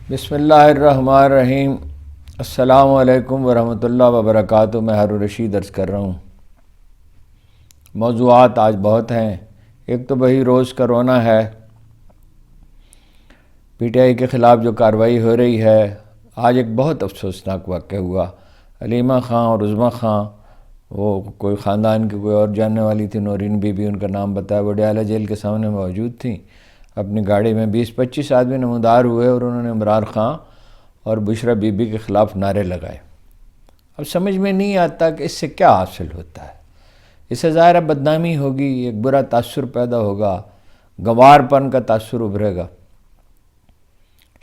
بسم اللہ الرحمن الرحیم۔ السلام علیکم ورحمۃ اللہ وبرکاتہ۔ میں ہارون رشید عرض کر رہا ہوں۔ موضوعات آج بہت ہیں۔ ایک تو بہی روز کرونا ہے، پی ٹی آئی کے خلاف جو کارروائی ہو رہی ہے۔ آج ایک بہت افسوسناک واقعہ ہوا۔ علیمہ خاں اور عظمیٰ خاں، وہ کوئی خاندان کی کوئی اور جاننے والی تھی، نورین بی بی ان کا نام بتایا، وڈیالہ جیل کے سامنے موجود تھیں۔ اپنی گاڑی میں 20-25 آدمی نمودار ہوئے اور انہوں نے عمران خاں اور بشرا بی بی کے خلاف نعرے لگائے۔ اب سمجھ میں نہیں آتا کہ اس سے کیا حاصل ہوتا ہے۔ اس سے ظاہر بدنامی ہوگی، ایک برا تاثر پیدا ہوگا، گنوار پن کا تاثر ابھرے گا۔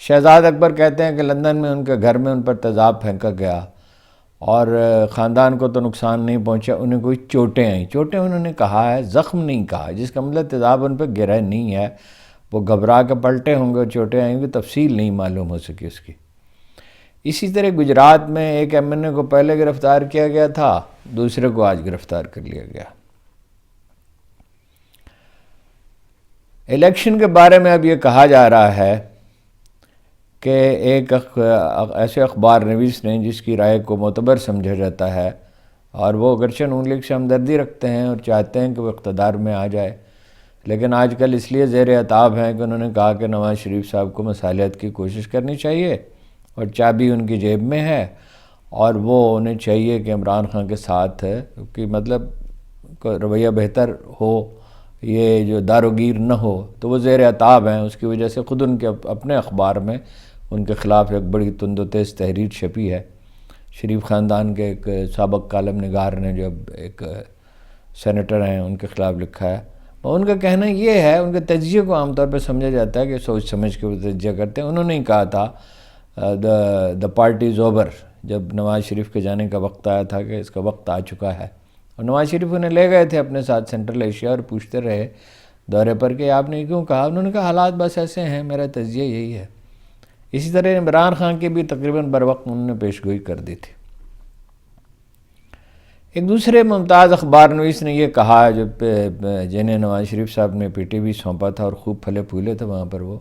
شہزاد اکبر کہتے ہیں کہ لندن میں ان کے گھر میں ان پر تیزاب پھینکا گیا اور خاندان کو تو نقصان نہیں پہنچا، انہیں کوئی چوٹیں آئیں۔ چوٹیں انہوں نے کہا ہے، زخم نہیں کہا، جس کا مطلب تیزاب ان پہ گرا نہیں ہے، وہ گھبرا کے پلٹے ہوں گے اور چوٹیں آئیں گی، تفصیل نہیں معلوم ہو سکی اس کی۔ اسی طرح گجرات میں ایک ایم این اے کو پہلے گرفتار کیا گیا تھا، دوسرے کو آج گرفتار کر لیا گیا۔ الیکشن کے بارے میں اب یہ کہا جا رہا ہے کہ ایک ایسے اخبار نویس نے جس کی رائے کو معتبر سمجھا جاتا ہے، اور وہ اگرچہ نون لیگ سے ہمدردی رکھتے ہیں اور چاہتے ہیں کہ وہ اقتدار میں آ جائے، لیکن آج کل اس لیے زیر عتاب ہیں کہ انہوں نے کہا کہ نواز شریف صاحب کو مصالحت کی کوشش کرنی چاہیے اور چابی ان کی جیب میں ہے، اور وہ انہیں چاہیے کہ عمران خان کے ساتھ کہ مطلب رویہ بہتر ہو، یہ جو داروگیر نہ ہو، تو وہ زیر عتاب ہیں۔ اس کی وجہ سے خود ان کے اپنے اخبار میں ان کے خلاف ایک بڑی تند و تیز تحریر چھپی ہے۔ شریف خاندان کے ایک سابق کالم نگار نے جو ایک سینیٹر ہیں ان کے خلاف لکھا ہے۔ ان کا کہنا یہ ہے، ان کے تجزیے کو عام طور پہ سمجھا جاتا ہے کہ سوچ سمجھ کے وہ تجزیہ کرتے ہیں۔ انہوں نے ہی کہا تھا دا پارٹی از اوور، جب نواز شریف کے جانے کا وقت آیا تھا کہ اس کا وقت آ چکا ہے، اور نواز شریف انہیں لے گئے تھے اپنے ساتھ سینٹرل ایشیا اور پوچھتے رہے دورے پر کہ آپ نے کیوں کہا؟ انہوں نے کہا حالات بس ایسے ہیں، میرا تجزیہ یہی ہے۔ اسی طرح عمران خان کی بھی تقریباً بروقت انہوں نے پیشگوئی کر دی تھی۔ ایک دوسرے ممتاز اخبار نویس نے یہ کہا، جنہیں نواز شریف صاحب نے پی ٹی وی سونپا تھا اور خوب پھلے پھولے تھے وہاں پر وہ،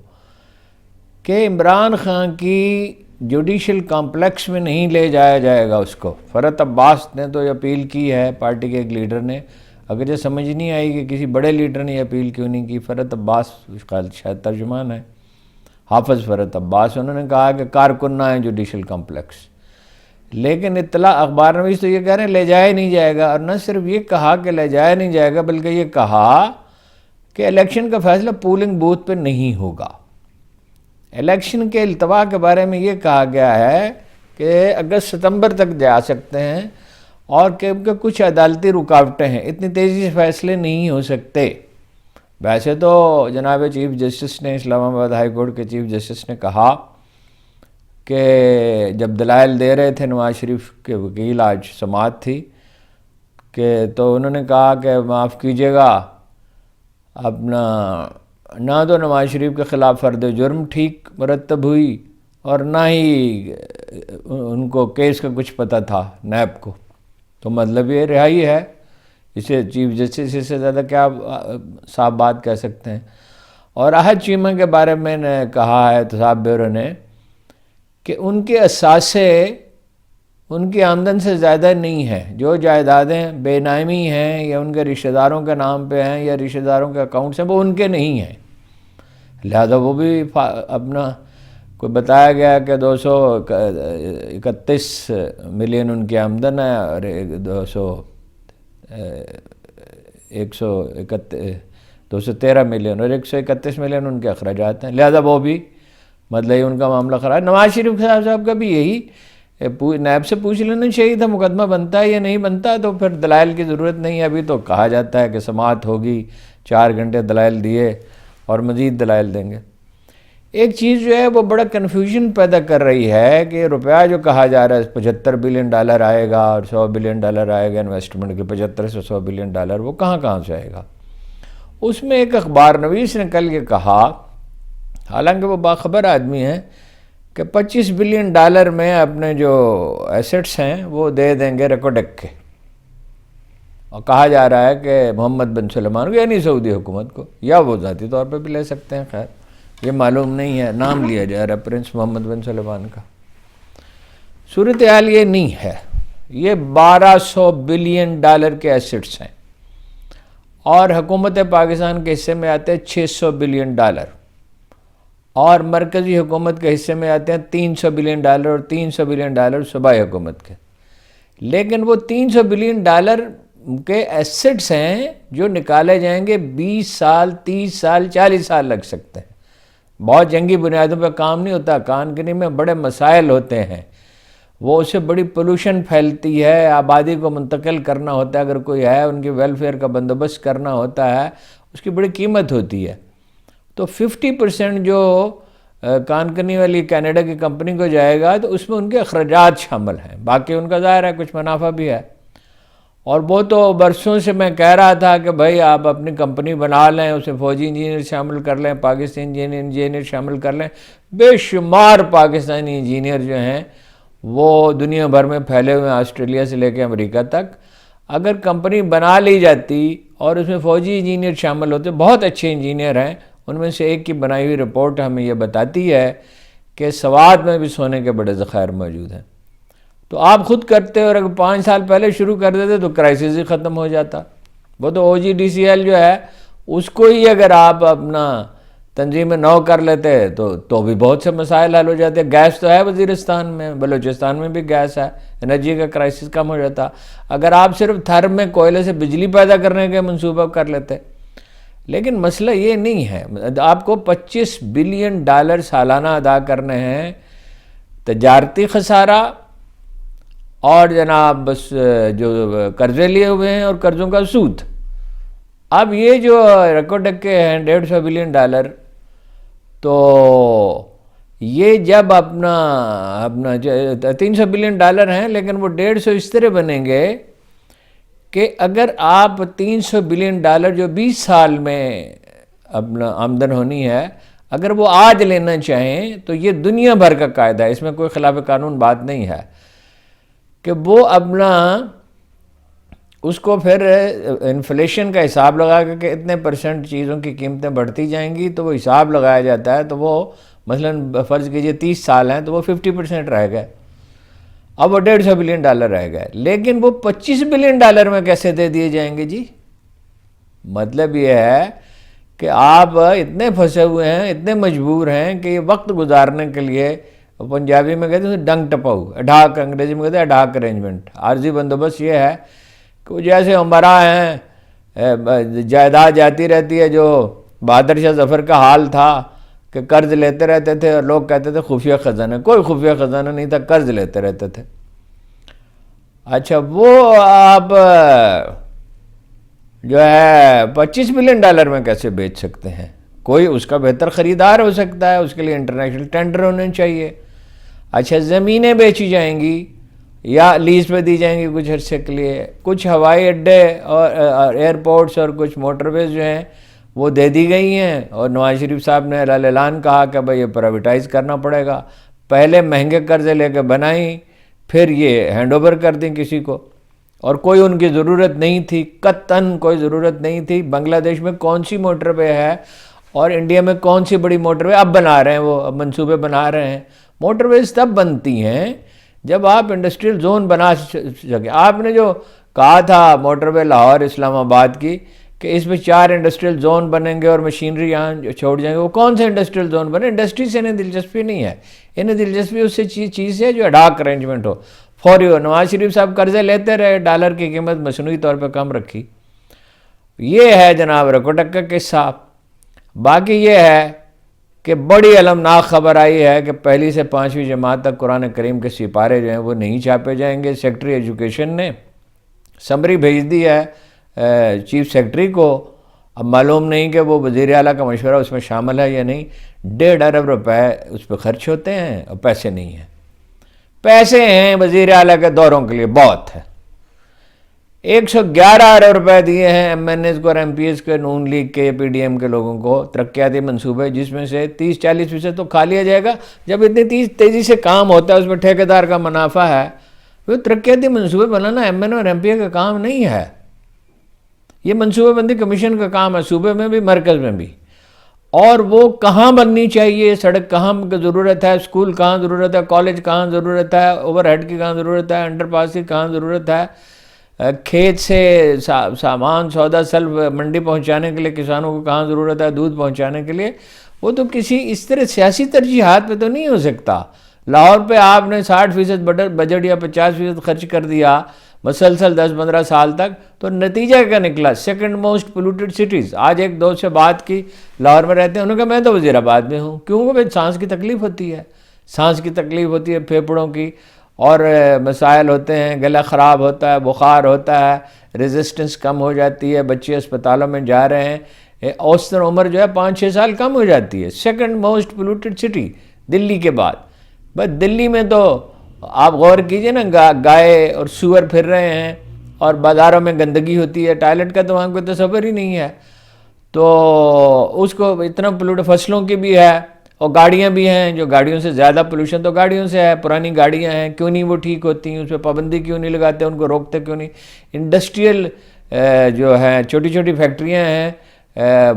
کہ عمران خان کی جوڈیشل کمپلیکس میں نہیں لے جایا جائے گا اس کو۔ فرحت عباس نے تو یہ اپیل کی ہے، پارٹی کے ایک لیڈر نے، اگر یہ سمجھ نہیں آئی کہ کسی بڑے لیڈر نے یہ اپیل کیوں نہیں کی۔ فرحت عباس شاید ترجمان ہے، حافظ فرحت عباس، انہوں نے کہا کہ کارکن نہ ہے جوڈیشل کمپلیکس، لیکن اطلاع اخبار نویس تو یہ کہہ رہے ہیں لے جایا نہیں جائے گا، اور نہ صرف یہ کہا کہ لے جایا نہیں جائے گا، بلکہ یہ کہا کہ الیکشن کا فیصلہ پولنگ بوتھ پہ نہیں ہوگا۔ الیکشن کے التوا کے بارے میں یہ کہا گیا ہے کہ اگست ستمبر تک جا سکتے ہیں، اور کہ کچھ عدالتی رکاوٹیں ہیں، اتنی تیزی سے فیصلے نہیں ہو سکتے۔ ویسے تو جناب چیف جسٹس نے، اسلام آباد ہائی کورٹ کے چیف جسٹس نے کہا کہ جب دلائل دے رہے تھے نواز شریف کے وکیل، آج سماعت تھی، کہ تو انہوں نے کہا کہ معاف کیجیے گا، اپنا نہ تو نواز شریف کے خلاف فرد جرم ٹھیک مرتب ہوئی، اور نہ ہی ان کو کیس کا کچھ پتہ تھا نیب کو، تو مطلب یہ رہائی ہے۔ اسے چیف جسٹس اس سے زیادہ کیا صاف بات کہہ سکتے ہیں۔ اور احد چیمہ کے بارے میں نے کہا ہے احتساب بیورو نے کہ ان کے اثاثے ان کی آمدن سے زیادہ نہیں ہیں، جو جائیدادیں بے نامی ہیں یا ان کے رشتہ داروں کے نام پہ ہیں یا رشتہ داروں کے اکاؤنٹس ہیں، وہ ان کے نہیں ہیں، لہذا وہ بھی اپنا کوئی بتایا گیا کہ 231 ملین ان کی آمدن ہے، اور 213 ملین اور 131 ملین ان کے اخراجات ہیں، لہذا وہ بھی مطلب ان کا معاملہ خراب۔ نواز شریف صاحب کا بھی یہی، نیب سے پوچھ لینا چاہیے تھا مقدمہ بنتا ہے یا نہیں بنتا، تو پھر دلائل کی ضرورت نہیں ہے۔ ابھی تو کہا جاتا ہے کہ سماعت ہوگی، 4 گھنٹے دلائل دیے اور مزید دلائل دیں گے۔ ایک چیز جو ہے وہ بڑا کنفیوژن پیدا کر رہی ہے کہ روپیہ جو کہا جا رہا ہے $75 بلین آئے گا اور $100 بلین آئے گا انویسٹمنٹ کے، 75 سے $100 بلین، وہ کہاں سے آئے گا؟ اس میں ایک اخبار نویس نے کل یہ کہا، حالانکہ وہ باخبر آدمی ہیں، کہ $25 بلین میں اپنے جو ایسٹس ہیں وہ دے دیں گے ریکوڈیک کے، اور کہا جا رہا ہے کہ محمد بن سلمان کو، یعنی سعودی حکومت کو، یا وہ ذاتی طور پہ بھی لے سکتے ہیں، خیر یہ معلوم نہیں ہے، نام لیا جا رہا ہے پرنس محمد بن سلمان کا۔ صورتحال یہ نہیں ہے، یہ 1200 بلین ڈالر کے ایسٹس ہیں اور حکومت پاکستان کے حصے میں آتے ہیں 600 بلین ڈالر، اور مرکزی حکومت کے حصے میں آتے ہیں 300 بلین ڈالر، اور 300 بلین ڈالر صوبائی حکومت کے۔ لیکن وہ 300 بلین ڈالر کے ایسٹس ہیں جو نکالے جائیں گے 20 سال، 30 سال، 40 سال لگ سکتے ہیں۔ بہت جنگی بنیادوں پہ کام نہیں ہوتا، کانکنی میں بڑے مسائل ہوتے ہیں، وہ اسے بڑی پولوشن پھیلتی ہے، آبادی کو منتقل کرنا ہوتا ہے، اگر کوئی ہے ان کی ویلفیئر کا بندوبست کرنا ہوتا ہے، اس کی بڑی قیمت ہوتی ہے۔ تو 50% جو کانکنی والی کینیڈا کی کمپنی کو جائے گا تو اس میں ان کے اخراجات شامل ہیں، باقی ان کا ظاہر ہے کچھ منافع بھی ہے۔ اور وہ تو برسوں سے میں کہہ رہا تھا کہ بھائی آپ اپنی کمپنی بنا لیں، اسے فوجی انجینئر شامل کر لیں، پاکستانی انجینئر شامل کر لیں۔ بے شمار پاکستانی انجینئر جو ہیں وہ دنیا بھر میں پھیلے ہوئے ہیں، آسٹریلیا سے لے کے امریکہ تک۔ اگر کمپنی بنا لی جاتی اور اس میں فوجی انجینئر شامل ہوتے، بہت اچھے انجینئر ہیں، ان میں سے ایک کی بنائی ہوئی رپورٹ ہمیں یہ بتاتی ہے کہ سوات میں بھی سونے کے بڑے ذخائر موجود ہیں۔ تو آپ خود کرتے اور اگر 5 سال پہلے شروع کر دیتے تو کرائسس ہی ختم ہو جاتا۔ وہ تو OGDCL جو ہے اس کو ہی اگر آپ اپنا تنظیم نو کر لیتے تو بھی بہت سے مسائل حل ہو جاتے۔ گیس تو ہے وزیرستان میں، بلوچستان میں بھی گیس ہے، انرجی کا کرائسس کم ہو جاتا اگر آپ صرف تھر میں کوئلے سے بجلی پیدا کرنے کے منصوبہ کر لیتے۔ لیکن مسئلہ یہ نہیں ہے، آپ کو 25 بلین ڈالر سالانہ ادا کرنے ہیں، تجارتی خسارہ اور جناب بس جو قرضے لیے ہوئے ہیں اور قرضوں کا سود۔ اب یہ جو رکو ڈکے ہیں 150 بلین ڈالر، تو یہ جب اپنا 300 بلین ڈالر ہیں، لیکن وہ 150 اس طرح بنیں گے کہ اگر آپ 300 بلین ڈالر جو 20 سال میں اپنا آمدن ہونی ہے، اگر وہ آج لینا چاہیں تو یہ دنیا بھر کا قاعدہ ہے، اس میں کوئی خلاف قانون بات نہیں ہے کہ وہ اپنا اس کو پھر انفلیشن کا حساب لگا کے کہ اتنے % چیزوں کی قیمتیں بڑھتی جائیں گی، تو وہ حساب لگایا جاتا ہے، تو وہ مثلا فرض کیجئے 30 سال ہیں تو وہ 50% رہ گئے، اب وہ 150 بلین ڈالر رہ گئے۔ لیکن وہ 25 بلین ڈالر میں کیسے دے دیے جائیں گے جی؟ مطلب یہ ہے کہ آپ اتنے پھنسے ہوئے ہیں، اتنے مجبور ہیں کہ یہ وقت گزارنے کے لیے، پنجابی میں کہتے ہیں ڈنگ ٹپاؤ، اڈاک، انگریزی میں کہتے ہیں اڈاک ارینجمنٹ، عارضی بندوبست یہ ہے کہ وہ جیسے عمرہ ہیں، جائیداد جاتی رہتی ہے، جو بہادر شاہ ظفر کا حال تھا کہ قرض لیتے رہتے تھے اور لوگ کہتے تھے خفیہ خزانہ، کوئی خفیہ خزانہ نہیں تھا، قرض لیتے رہتے تھے۔ اچھا وہ آپ جو ہے 25 بلین ڈالر میں کیسے بیچ سکتے ہیں؟ کوئی اس کا بہتر خریدار ہو سکتا ہے، اس کے لیے انٹرنیشنل ٹینڈر ہونے چاہیے۔ اچھا زمینیں بیچی جائیں گی یا لیز پہ دی جائیں گی کچھ عرصے کے لیے، کچھ ہوائی اڈے اور ایئرپورٹس اور کچھ موٹر ویز جو ہیں وہ دے دی گئی ہیں، اور نواز شریف صاحب نے اعلان کہا کہ بھائی یہ پرائیویٹائز کرنا پڑے گا۔ پہلے مہنگے قرضے لے کے بنائیں، پھر یہ ہینڈ اوور کر دیں کسی کو، اور کوئی ان کی ضرورت نہیں تھی، قطعاً کوئی ضرورت نہیں تھی۔ بنگلہ دیش میں کون سی موٹر وے ہے اور انڈیا میں کون سی بڑی موٹر وے اب بنا رہے ہیں، وہ اب منصوبے بنا رہے ہیں۔ موٹر ویز تب بنتی ہیں جب آپ انڈسٹریل زون بنا سکیں۔ آپ نے جو کہا تھا موٹر وے لاہور اسلام آباد کی کہ اس میں 4 انڈسٹریل زون بنیں گے اور مشینری یہاں چھوڑ جائیں گے، وہ کون سے انڈسٹریل زون بنے؟ انڈسٹری سے انہیں دلچسپی نہیں ہے، انہیں دلچسپی اس سے چیز ہے جو اڈاک ارینجمنٹ ہو، فوری ہو۔ نواز شریف صاحب قرضے لیتے رہے، ڈالر کی قیمت مصنوعی طور پہ کم رکھی۔ یہ ہے جناب رکو ٹکا کے حساب۔ باقی یہ ہے کہ بڑی المناک خبر آئی ہے کہ 1 سے 5ویں جماعت تک قرآن کریم کے سپارے جو ہیں وہ نہیں چھاپے جائیں گے۔ سیکٹری ایجوکیشن نے سمری بھیج دی ہے چیف سیکٹری کو، اب معلوم نہیں کہ وہ وزیر اعلیٰ کا مشورہ اس میں شامل ہے یا نہیں۔ 1.5 ارب روپے اس پہ خرچ ہوتے ہیں اور پیسے نہیں ہیں۔ پیسے ہیں وزیر اعلیٰ کے دوروں کے لیے بہت ہے، 111 ارب روپے دیے ہیں ایم این ایز کو اور ایم پی ایس کے، نون لیگ کے، پی ڈی ایم کے لوگوں کو ترقیاتی منصوبے، جس میں سے 30-40% تو کھا لیا جائے گا۔ جب اتنی تیزی سے کام ہوتا ہے، اس میں ٹھیکیدار کا منافع ہے، وہ ترقیاتی منصوبے بنانا ایم این او اور ایم پی اے کا کام نہیں ہے، یہ منصوبہ بندی کمیشن کا کام ہے، صوبے میں بھی مرکز میں بھی۔ اور وہ کہاں بننی چاہیے، سڑک کہاں کی ضرورت ہے، اسکول کہاں ضرورت ہے، کالج کہاں ضرورت ہے، اوور ہیڈ کی کہاں ضرورت ہے، انڈر پاس کی کہاں ضرورت ہے، کھیت سے سامان سودا سلب منڈی پہنچانے کے لیے کسانوں کو کہاں ضرورت ہے، دودھ پہنچانے کے لیے، وہ تو کسی اس طرح سیاسی ترجیحات پہ تو نہیں ہو سکتا۔ لاہور پہ آپ نے 60% بجٹ یا 50% خرچ کر دیا مسلسل 10-15 سال تک، تو نتیجہ کیا نکلا؟ Second most polluted cities. آج ایک دوست سے بات کی، لاہور میں رہتے ہیں، انہوں نے کہا میں تو وزیر آباد میں ہوں۔ کیوں کہ سانس کی تکلیف ہوتی ہے، سانس کی تکلیف ہوتی ہے، پھیپھڑوں کی اور مسائل ہوتے ہیں، گلا خراب ہوتا ہے، بخار ہوتا ہے، ریزسٹنس کم ہو جاتی ہے، بچے اسپتالوں میں جا رہے ہیں، اوسطن عمر جو ہے 5-6 سال کم ہو جاتی ہے۔ سیکنڈ موسٹ پولوٹڈ سٹی دلی کے بعد۔ بس دلی میں تو آپ غور کیجئے نا، گائے اور سور پھر رہے ہیں اور بازاروں میں گندگی ہوتی ہے، ٹائلٹ کا تو وہاں کوئی تصور ہی نہیں ہے، تو اس کو اتنا فصلوں کی بھی ہے، اور گاڑیاں بھی ہیں، جو گاڑیوں سے زیادہ پولوشن تو گاڑیوں سے ہے، پرانی گاڑیاں ہیں، کیوں نہیں وہ ٹھیک ہوتی ہیں، اس پہ پابندی کیوں نہیں لگاتے، ان کو روکتے کیوں نہیں؟ انڈسٹریل جو ہیں چھوٹی چھوٹی فیکٹریاں ہیں،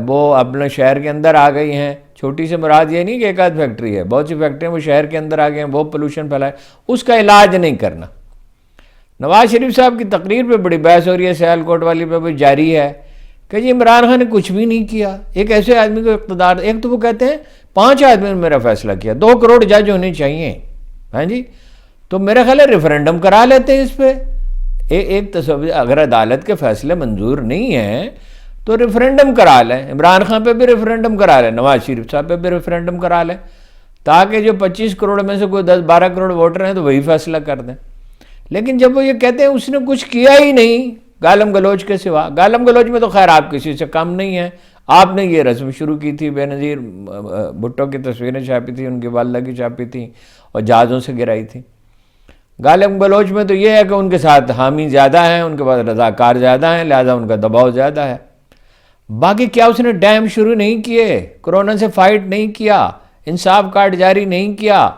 وہ اپنے شہر کے اندر آ گئی ہیں۔ چھوٹی سے مراد یہ نہیں کہ ایک آدھ فیکٹری ہے، بہت سی فیکٹریاں وہ شہر کے اندر آ گئے ہیں، وہ پولوشن پھیلائے، اس کا علاج نہیں کرنا۔ نواز شریف صاحب کی تقریر پہ بڑی بحث ہو رہی ہے، سیالکوٹ والی پہ بھی جاری ہے کہ جی عمران خان نے کچھ بھی نہیں کیا، ایک ایسے آدمی کو اقتدار، ایک تو وہ کہتے ہیں 5 آدمیوں نے میرا فیصلہ کیا، 2 کروڑ جج ہونے چاہیے، ہاں جی، تو میرا خیال ہے ریفرینڈم کرا لیتے ہیں اس پہ۔ ایک تصور، اگر عدالت کے فیصلے منظور نہیں ہیں تو ریفرینڈم کرا لیں، عمران خان پہ بھی ریفرینڈم کرا لیں، نواز شریف صاحب پہ بھی ریفرینڈم کرا لیں، تاکہ جو 25 کروڑ میں سے کوئی 10-12 کروڑ ووٹر ہیں تو وہی فیصلہ کر دیں۔ لیکن جب وہ یہ کہتے ہیں اس نے کچھ کیا ہی نہیں گالم گلوچ کے سوا، گالم گلوچ میں تو خیر آپ کسی سے کم نہیں ہیں، آپ نے یہ رسم شروع کی تھی، بے نظیر بھٹو کی تصویریں چھاپی تھیں، ان کی والدہ کی چھاپی تھیں اور جہازوں سے گرائی تھی۔ گالم گلوچ میں تو یہ ہے کہ ان کے ساتھ حامی زیادہ ہیں، ان کے پاس رضاکار زیادہ ہیں، لہذا ان کا دباؤ زیادہ ہے۔ باقی کیا اس نے ڈیم شروع نہیں کیے، کرونا سے فائٹ نہیں کیا، انصاف کارڈ جاری نہیں کیا،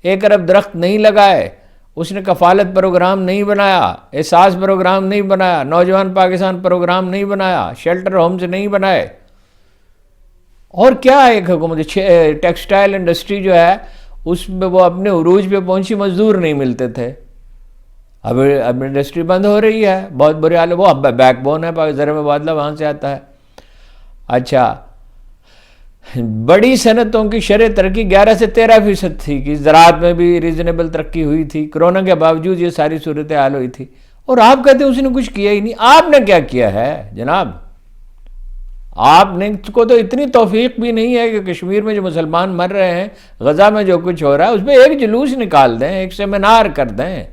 1 ارب درخت نہیں لگائے، اس نے کفالت پروگرام نہیں بنایا، احساس پروگرام نہیں بنایا، نوجوان پاکستان پروگرام نہیں بنایا، شیلٹر ہومز نہیں بنائے، اور کیا ایک حکومت ٹیکسٹائل انڈسٹری جو ہے اس میں وہ اپنے عروج پہ پہنچی، مزدور نہیں ملتے تھے، اب انڈسٹری بند ہو رہی ہے، بہت برے حال ہے، وہ اب بیک بون ہے، زر مبادلہ وہاں سے آتا ہے۔ اچھا، بڑی صنعتوں کی شرح ترقی 11 سے 13% تھی، کہ زراعت میں بھی ریزنیبل ترقی ہوئی تھی، کرونا کے باوجود یہ ساری صورتحال ہوئی تھی، اور آپ کہتے ہیں اس نے کچھ کیا ہی نہیں۔ آپ نے کیا کیا ہے جناب؟ آپ نے کو تو اتنی توفیق بھی نہیں ہے کہ کشمیر میں جو مسلمان مر رہے ہیں، غزہ میں جو کچھ ہو رہا ہے، اس پہ ایک جلوس نکال دیں، ایک سیمینار کر دیں۔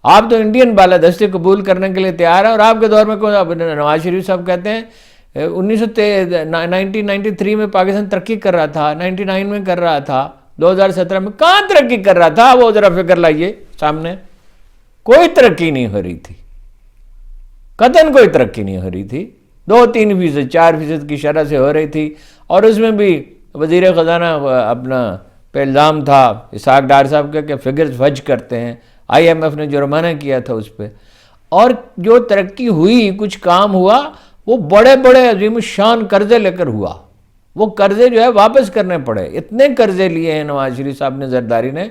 آپ تو انڈین بالادستی قبول کرنے کے لیے تیار ہیں، اور آپ کے دور میں نواز شریف صاحب کہتے ہیں 1993 میں پاکستان ترقی کر رہا تھا، 99 میں کر رہا تھا، 2017 میں کہاں ترقی کر رہا تھا؟ وہ ذرا فکر لائیے سامنے، کوئی ترقی نہیں ہو رہی تھی، قطعاً کوئی ترقی نہیں ہو رہی تھی، 2-3%، 4% کی شرح سے ہو رہی تھی، اور اس میں بھی وزیر خزانہ اپنا پہ الزام تھا اسحاق ڈار صاحب کا کہ فگرز فج کرتے ہیں، IMF نے جرمانہ کیا تھا اس پہ، اور جو ترقی ہوئی، کچھ کام ہوا، وہ بڑے بڑے عظیم الشان قرضے لے کر ہوا، وہ قرضے جو ہے واپس کرنے پڑے، اتنے قرضے لیے ہیں نواز شریف صاحب نے، زرداری نے،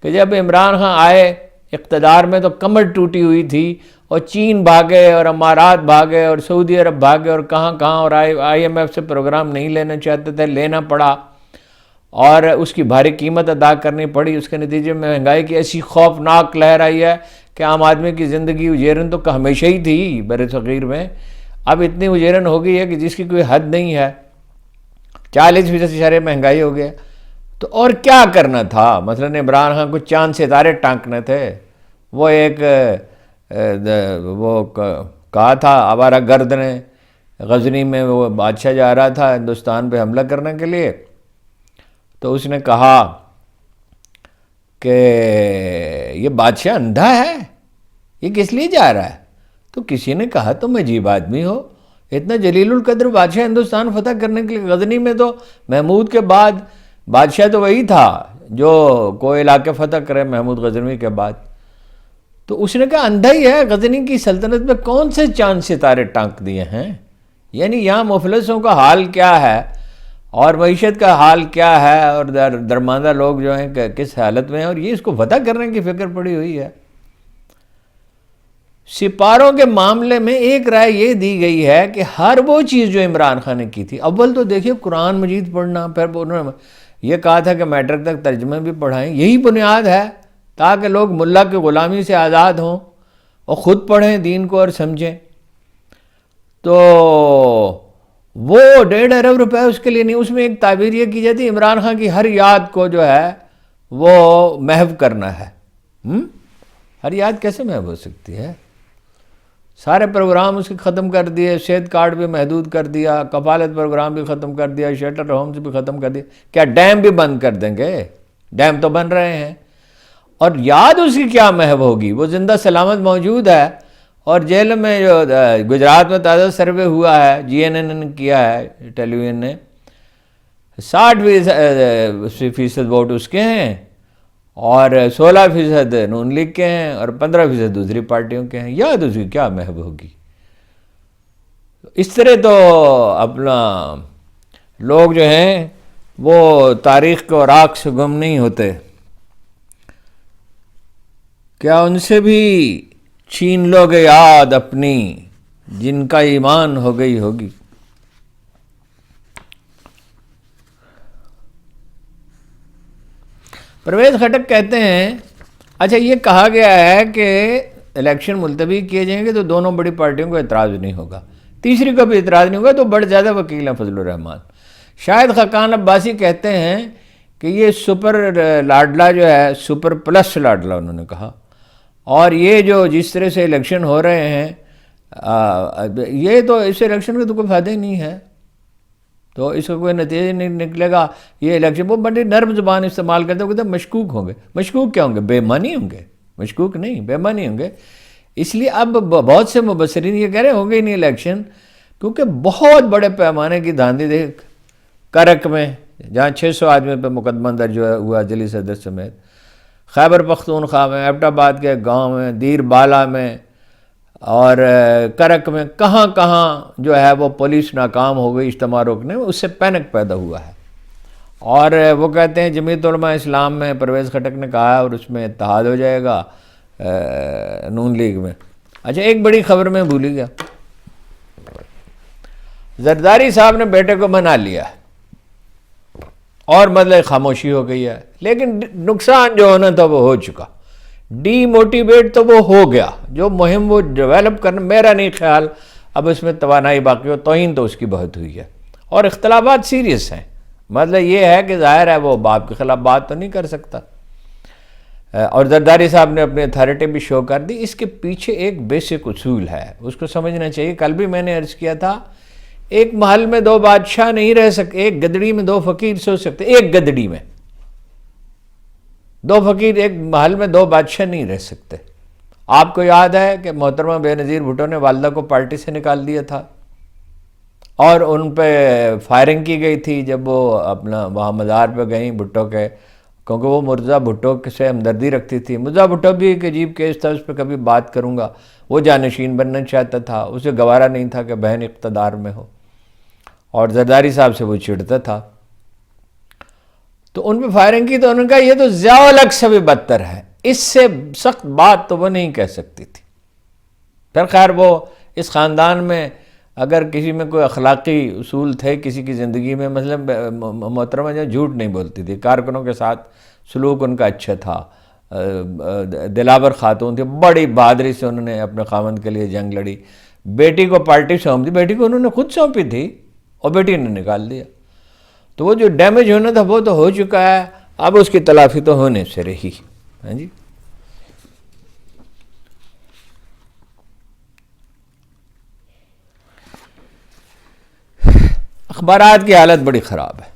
کہ جب عمران خان آئے اقتدار میں تو کمر ٹوٹی ہوئی تھی، اور چین بھاگے اور امارات بھاگے اور سعودی عرب بھاگے اور کہاں کہاں، اور IMF سے پروگرام نہیں لینا چاہتے تھے، لینا پڑا، اور اس کی بھاری قیمت ادا کرنی پڑی۔ اس کے نتیجے میں مہنگائی کی ایسی خوفناک لہر آئی ہے کہ عام آدمی کی زندگی اجیرن تو ہمیشہ ہی تھی بر صغیر میں، اب اتنی اجیرن ہو گئی ہے کہ جس کی کوئی حد نہیں ہے، 40% سے شرح مہنگائی ہو گیا۔ تو اور کیا کرنا تھا؟ مثلا عمران خان کو چاند ستارے ٹانکنے تھے، وہ ایک وہ کہا تھا آوارہ گرد نے، غزنی میں وہ بادشاہ جا رہا تھا ہندوستان پہ حملہ کرنے کے لیے، تو اس نے کہا کہ یہ بادشاہ اندھا ہے، یہ کس لیے جا رہا ہے؟ تو کسی نے کہا تم عجیب آدمی ہو، اتنا جلیل القدر بادشاہ ہندوستان فتح کرنے کے لیے، غزنی میں تو محمود کے بعد بادشاہ تو وہی تھا جو کوئی علاقے فتح کرے محمود غزنوی کے بعد، تو اس نے کہا اندھا ہی ہے، غزنی کی سلطنت میں کون سے چاند ستارے ٹانک دیے ہیں؟ یعنی یہاں مفلسوں کا حال کیا ہے؟ اور معیشت کا حال کیا ہے اور درماندہ لوگ جو ہیں کس حالت میں ہیں، اور یہ اس کو فتح کرنے کی فکر پڑی ہوئی ہے۔ سپاروں کے معاملے میں ایک رائے یہ دی گئی ہے کہ ہر وہ چیز جو عمران خان نے کی تھی، اول تو دیکھیے قرآن مجید پڑھنا، پھر انہوں نے یہ کہا تھا کہ میٹرک تک ترجمے بھی پڑھائیں، یہی بنیاد ہے تاکہ لوگ ملا کی غلامی سے آزاد ہوں اور خود پڑھیں دین کو اور سمجھیں۔ تو وہ 1.5 ارب روپے اس کے لیے نہیں، اس میں ایک تعبیر یہ کی جاتی ہے عمران خان کی ہر یاد کو جو ہے وہ محو کرنا ہے۔ ہر یاد کیسے محو ہو سکتی ہے؟ سارے پروگرام اس کے ختم کر دیے، صحت کارڈ بھی محدود کر دیا، کفالت پروگرام بھی ختم کر دیا، شیلٹر ہومز بھی ختم کر دیا، کیا ڈیم بھی بند کر دیں گے؟ ڈیم تو بن رہے ہیں، اور یاد اس کی کیا محو ہوگی؟ وہ زندہ سلامت موجود ہے، اور جیل میں جو گجرات میں تازہ سروے ہوا ہے، جی این این نے کیا ہے، ٹیلی ویژن نے، 60% ووٹ اس کے ہیں اور 16% نون لیگ کے ہیں اور 15% دوسری پارٹیوں کے ہیں، یاد اس کی کیا محو ہوگی؟ اس طرح تو اپنا لوگ جو ہیں وہ تاریخ کو راکھ سے گم نہیں ہوتے، کیا ان سے بھی چھین لو گے یاد اپنی جن کا ایمان ہو گئی ہوگی؟ پرویز خٹک کہتے ہیں اچھا یہ کہا گیا ہے کہ الیکشن ملتوی کیے جائیں گے تو دونوں بڑی پارٹیوں کو اعتراض نہیں ہوگا، تیسری کو بھی اعتراض نہیں ہوگا، تو بڑے زیادہ وکیل ہیں فضل الرحمان۔ شاہد خاقان عباسی کہتے ہیں کہ یہ سپر لاڈلا جو ہے، سپر پلس لاڈلا انہوں نے کہا، اور یہ جو جس طرح سے الیکشن ہو رہے ہیں یہ تو اس الیکشن کا تو کوئی فائدہ ہی نہیں ہے، تو اس کا کوئی نتیجہ نہیں نکلے گا۔ یہ الیکشن وہ بڑی نرم زبان استعمال کرتے ہیں، کہتے ہیں مشکوک ہوں گے۔ مشکوک کیا ہوں گے؟ بے معنی ہوں گے، مشکوک نہیں، بے معنی ہوں گے۔ اس لیے اب بہت سے مبصرین یہ کہہ رہے ہوں گے ہی نہیں الیکشن، کیونکہ بہت بڑے پیمانے کی دھاندلی دیکھ کرک میں جہاں 600 آدمی پہ مقدمہ درج ہوا جلی صدر سمیت، خیبر پختونخوا میں، ایبٹ آباد کے گاؤں میں، دیر بالا میں اور کرک میں، کہاں کہاں جو ہے وہ پولیس ناکام ہو گئی اجتماع روکنے میں، اس سے پینک پیدا ہوا ہے۔ اور وہ کہتے ہیں جمعیت علماء اسلام میں پرویز خٹک نے کہا ہے اور اس میں اتحاد ہو جائے گا نون لیگ میں۔ اچھا ایک بڑی خبر میں بھول ہی گیا، زرداری صاحب نے بیٹے کو منا لیا اور مطلب خاموشی ہو گئی ہے، لیکن نقصان جو ہونا تھا وہ ہو چکا، ڈی موٹیویٹ تو وہ ہو گیا، جو مہم وہ ڈیولپ کرنا، میرا نہیں خیال اب اس میں توانائی باقی ہو، توہین تو اس کی بہت ہوئی ہے، اور اختلافات سیریس ہیں، مطلب یہ ہے کہ ظاہر ہے وہ باپ کے خلاف بات تو نہیں کر سکتا، اور زرداری صاحب نے اپنی اتھارٹی بھی شو کر دی۔ اس کے پیچھے ایک بیسک اصول ہے، اس کو سمجھنا چاہیے۔ کل بھی میں نے عرض کیا تھا، ایک محل میں 2 بادشاہ نہیں رہ سکتے، ایک گدڑی میں 2 فقیر سو سکتے، ایک گدڑی میں 2 فقیر، ایک محل میں 2 بادشاہ نہیں رہ سکتے۔ آپ کو یاد ہے کہ محترمہ بے نظیر بھٹو نے والدہ کو پارٹی سے نکال دیا تھا اور ان پہ فائرنگ کی گئی تھی جب وہ اپنا وہاں مزار پہ گئیں بھٹو کے، کیونکہ وہ مرزا بھٹو سے ہمدردی رکھتی تھی۔ مرزا بھٹو بھی ایک عجیب کیس تھا، اس پہ کبھی بات کروں گا۔ وہ جانشین بننا چاہتا تھا، اسے گوارا نہیں تھا کہ بہن اقتدار میں ہو، اور زرداری صاحب سے وہ چڑھتا تھا، تو ان پہ فائرنگ کی، تو انہوں نے کہا یہ تو ضیاء الحق سے بھی بدتر ہے، اس سے سخت بات تو وہ نہیں کہہ سکتی تھی۔ پھر خیر وہ اس خاندان میں اگر کسی میں کوئی اخلاقی اصول تھے کسی کی زندگی میں، مثلا محترمہ جو جھوٹ نہیں بولتی تھی، کارکنوں کے ساتھ سلوک ان کا اچھا تھا، دلاور خاتون تھی، بڑی بہادری سے انہوں نے اپنے خاوند کے لیے جنگ لڑی، بیٹی کو پارٹی سونپ دی، بیٹی کو انہوں نے خود سونپی تھی اور بیٹی نے نکال دیا، تو وہ جو ڈیمیج ہونا تھا وہ تو ہو چکا ہے، اب اس کی تلافی تو ہونے سے رہی۔ ہاں جی، اخبارات کی حالت بڑی خراب ہے،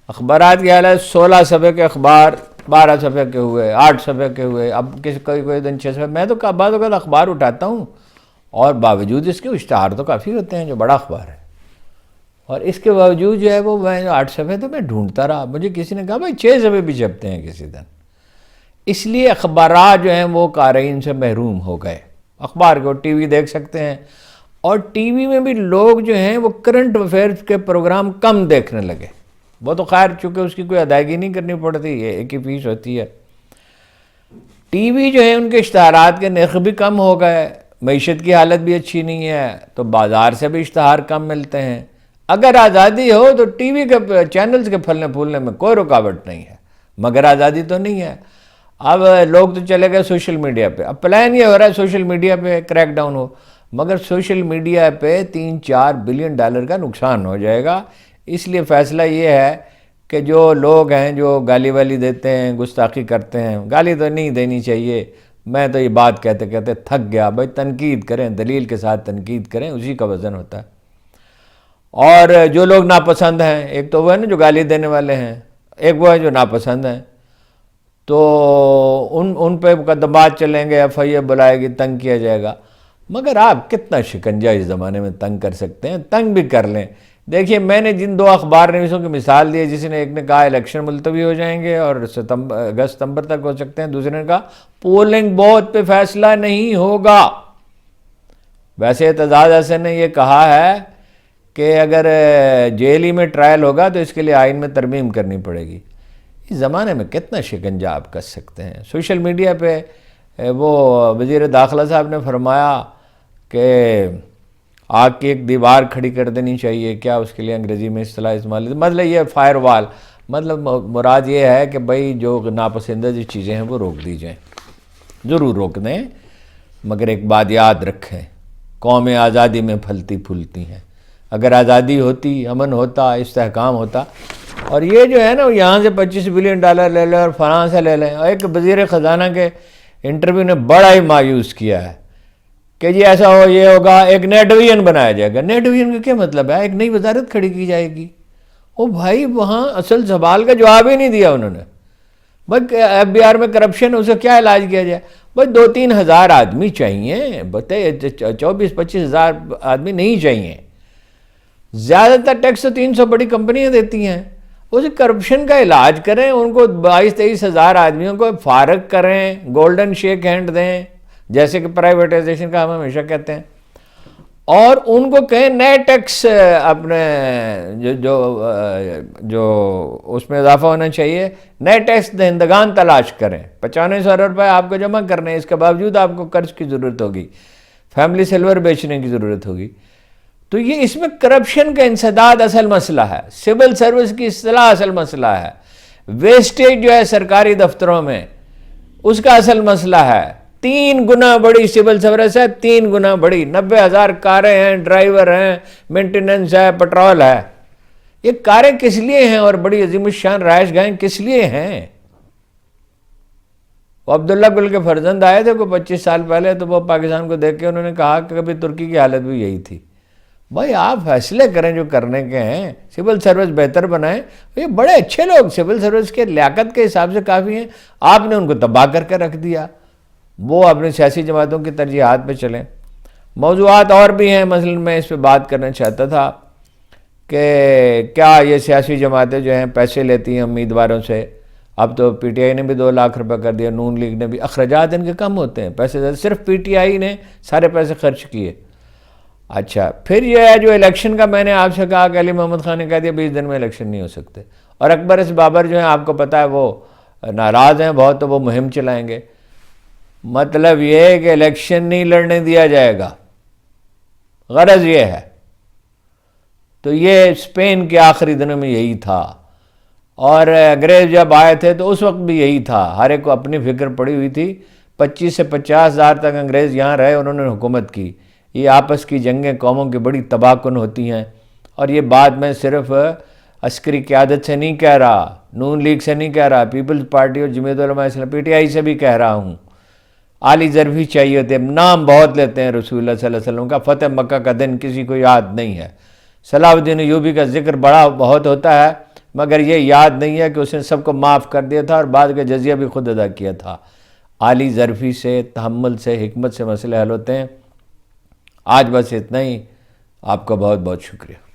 اخبارات کی حالت 16 صفحے کے اخبار 12 صفحے کے ہوئے، 8 صفحے کے ہوئے، اب کوئی دن 6 صفحے، میں تو بعض اوقات اخبار اٹھاتا ہوں اور باوجود اس کے اشتہار تو کافی ہوتے ہیں جو بڑا اخبار ہے، اور اس کے باوجود جو ہے وہ میں 8 صفحے تو میں ڈھونڈتا رہا، مجھے کسی نے کہا بھائی 6 صفحے بھی چھپتے ہیں کسی دن، اس لیے اخبارات جو ہیں وہ قارئین سے محروم ہو گئے۔ اخبار کو ٹی وی دیکھ سکتے ہیں، اور ٹی وی میں بھی لوگ جو ہیں وہ کرنٹ افیئرس کے پروگرام کم دیکھنے لگے. وہ تو خیر چونکہ اس کی کوئی ادائیگی نہیں کرنی پڑتی ہے، ایک ہی فیس ہوتی ہے. ٹی وی جو ہے ان کے اشتہارات کے نرخ بھی کم ہو گئے، معیشت کی حالت بھی اچھی نہیں ہے تو بازار سے بھی اشتہار کم ملتے ہیں. اگر آزادی ہو تو ٹی وی کے چینلز کے پھلنے پھولنے میں کوئی رکاوٹ نہیں ہے، مگر آزادی تو نہیں ہے. اب لوگ تو چلے گئے سوشل میڈیا پہ. اب پلان یہ ہو رہا ہے سوشل میڈیا پہ کریک ڈاؤن ہو، مگر سوشل میڈیا پہ $3-4 بلین کا نقصان ہو جائے گا. اس لیے فیصلہ یہ ہے کہ جو لوگ ہیں جو گالی والی دیتے ہیں، گستاخی کرتے ہیں، گالی تو نہیں دینی چاہیے. میں تو یہ بات کہتے کہتے تھک گیا. بھائی تنقید کریں، دلیل کے ساتھ تنقید کریں، اسی کا وزن ہوتا ہے. اور جو لوگ ناپسند ہیں، ایک تو وہ ہے نا جو گالی دینے والے ہیں، ایک وہ ہے جو ناپسند ہیں، تو ان پہ مقدمات چلیں گے، ایف آئی اے بلائے گی، تنگ کیا جائے گا. مگر آپ کتنا شکنجہ اس زمانے میں تنگ کر سکتے ہیں؟ تنگ بھی کر لیں. دیکھیے میں نے جن 2 اخبار نویسوں کی مثال دی ہے، جس نے ایک نے کہا الیکشن ملتوی ہو جائیں گے اور اگست ستمبر تک ہو سکتے ہیں، دوسرے نے کہا پولنگ بوتھ پہ فیصلہ نہیں ہوگا. ویسے اعتزاز حسن نے یہ کہا ہے کہ اگر جیل ہی میں ٹرائل ہوگا تو اس کے لیے آئین میں ترمیم کرنی پڑے گی. اس زمانے میں کتنا شکنجہ آپ کر سکتے ہیں؟ سوشل میڈیا پہ وہ وزیر داخلہ صاحب نے فرمایا کہ آگ کی ایک دیوار کھڑی کر دینی چاہیے. کیا اس کے لیے انگریزی میں اصطلاح استعمال، مطلب یہ فائر وال، مطلب مراد یہ ہے کہ بھئی جو ناپسندیدہ جو چیزیں ہیں وہ روک دی جائیں. ضرور روک دیں، مگر ایک بات یاد رکھیں، قومیں آزادی میں پھلتی پھولتی ہیں. اگر آزادی ہوتی، امن ہوتا، استحکام ہوتا. اور یہ جو ہے نا یہاں سے $25 بلین لے لیں اور فلاں سے لے لیں. اور ایک وزیر خزانہ کے انٹرویو نے بڑا ہی مایوس کیا ہے کہ جی ایسا ہو، یہ ہوگا، ایک نیا ڈویژن بنایا جائے گا. نیا ڈویژن کا کیا مطلب ہے؟ ایک نئی وزارت کھڑی کی جائے گی. او بھائی وہاں اصل سوال کا جواب ہی نہیں دیا انہوں نے. بھائی ایف بی آر میں کرپشن، اسے کیا علاج کیا جائے؟ بھائی 2-3 ہزار آدمی چاہیے، بتائیے 24-25 ہزار آدمی نہیں چاہیے. زیادہ تر ٹیکس تو 300 بڑی کمپنیاں دیتی ہیں. اسے کرپشن کا علاج کریں، ان کو 22-23 ہزار آدمیوں کو فارغ کریں، گولڈن شیک ہینڈ دیں جیسے کہ پرائیویٹائزیشن کا ہم ہمیشہ کہتے ہیں، اور ان کو کہیں نئے ٹیکس اپنے جو اس میں اضافہ ہونا چاہیے، نئے ٹیکس دہندگان تلاش کریں. 95 ارب روپے آپ کو جمع کرنے ہیں، اس کے باوجود آپ کو قرض کی ضرورت ہوگی، فیملی سلور بیچنے کی ضرورت ہوگی. تو یہ اس میں کرپشن کا انسداد اصل مسئلہ ہے، سول سروس کی اصلاح اصل مسئلہ ہے، ویسٹیج جو ہے سرکاری دفتروں میں اس کا اصل مسئلہ ہے. 3 گنا بڑی سول سروس ہے، 3 گنا بڑی. 90,000 کاریں ہیں، ڈرائیور ہیں، مینٹیننس ہے، پٹرول ہے. یہ کاریں کس لیے ہیں اور بڑی عظیم الشان رہائش گاہیں کس لیے ہیں؟ وہ عبداللہ گل کے فرزند آئے تھے کوئی 25 سال پہلے، تو وہ پاکستان کو دیکھ کے انہوں نے کہا کہ کبھی ترکی کی حالت بھی یہی تھی. بھائی آپ فیصلے کریں جو کرنے کے ہیں، سول سروس بہتر بنائیں. یہ بڑے اچھے لوگ سول سروس کے لیاقت کے حساب سے کافی ہیں، آپ نے ان کو تباہ کر کے رکھ دیا. وہ اپنی سیاسی جماعتوں کی ترجیحات پہ چلیں. موضوعات اور بھی ہیں، مثلا میں اس پہ بات کرنا چاہتا تھا کہ کیا یہ سیاسی جماعتیں جو ہیں پیسے لیتی ہیں امیدواروں سے. اب تو پی ٹی آئی نے بھی 2 لاکھ روپے کر دیا، نون لیگ نے بھی. اخراجات ان کے کم ہوتے ہیں، پیسے زیادہ، صرف پی ٹی آئی نے سارے پیسے خرچ کیے. اچھا پھر یہ ہے جو الیکشن کا میں نے آپ سے کہا کہ علی محمد خان نے کہہ دیا 20 دن میں الیکشن نہیں ہو سکتے. اور اکبر اس بابر جو ہیں آپ کو پتہ ہے وہ ناراض ہیں بہت، تو وہ مہم چلائیں گے. مطلب یہ ہے کہ الیکشن نہیں لڑنے دیا جائے گا، غرض یہ ہے. تو یہ اسپین کے آخری دنوں میں یہی تھا، اور انگریز جب آئے تھے تو اس وقت بھی یہی تھا. ہر ایک کو اپنی فکر پڑی ہوئی تھی. 25 سے 50 ہزار تک انگریز یہاں رہے، انہوں نے حکومت کی. یہ آپس کی جنگیں قوموں کی بڑی تباہ کن ہوتی ہیں. اور یہ بات میں صرف عسکری قیادت سے نہیں کہہ رہا، نون لیگ سے نہیں کہہ رہا، پیپلز پارٹی اور جمعیت Ulema Islam P T I سے بھی کہہ رہا ہوں. عالی ظرفی چاہیے ہوتے ہیں، نام بہت لیتے ہیں رسول اللہ صلی اللہ علیہ وسلم کا. فتح مکہ کا دن کسی کو یاد نہیں ہے. صلاح الدین ایوبی کا ذکر بڑا بہت ہوتا ہے، مگر یہ یاد نہیں ہے کہ اس نے سب کو معاف کر دیا تھا اور بعد کا جزیہ بھی خود ادا کیا تھا. عالی ظرفی سے، تحمل سے، حکمت سے مسئلے حل ہوتے ہیں. آج بس اتنا ہی. آپ کا بہت بہت شکریہ.